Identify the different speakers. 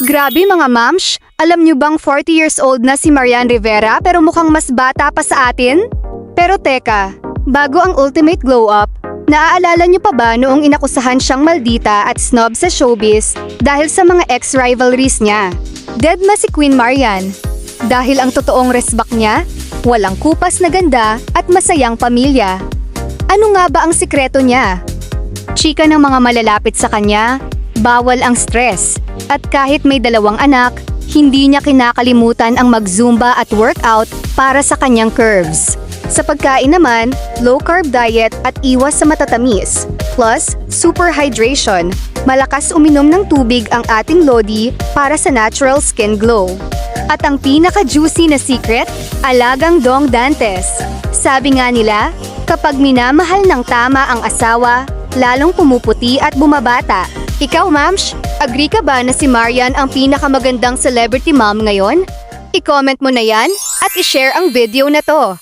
Speaker 1: Grabe mga mams, alam nyo bang 40 years old na si Marian Rivera pero mukhang mas bata pa sa atin? Pero teka, bago ang ultimate glow up, naaalala nyo pa ba noong inakusahan siyang maldita at snob sa showbiz dahil sa mga ex-rivalries niya? Dead na si Queen Marian. Dahil ang totoong resbak niya, walang kupas na ganda at masayang pamilya. Ano nga ba ang sikreto niya? Chika ng mga malalapit sa kanya, bawal ang stress, at kahit may 2 anak, hindi niya kinakalimutan ang mag-zumba at workout para sa kanyang curves. Sa pagkain naman, low-carb diet at iwas sa matatamis. Plus, super hydration. Malakas uminom ng tubig ang ating Lodi para sa natural skin glow. At ang pinaka-juicy na secret, alagang Dong Dantes. Sabi nga nila, kapag minamahal ng tama ang asawa, lalong pumuputi at bumabata. Ikaw, Mamsh, agree ka ba na si Marian ang pinakamagandang celebrity mom ngayon? I-comment mo na yan at i-share ang video na to.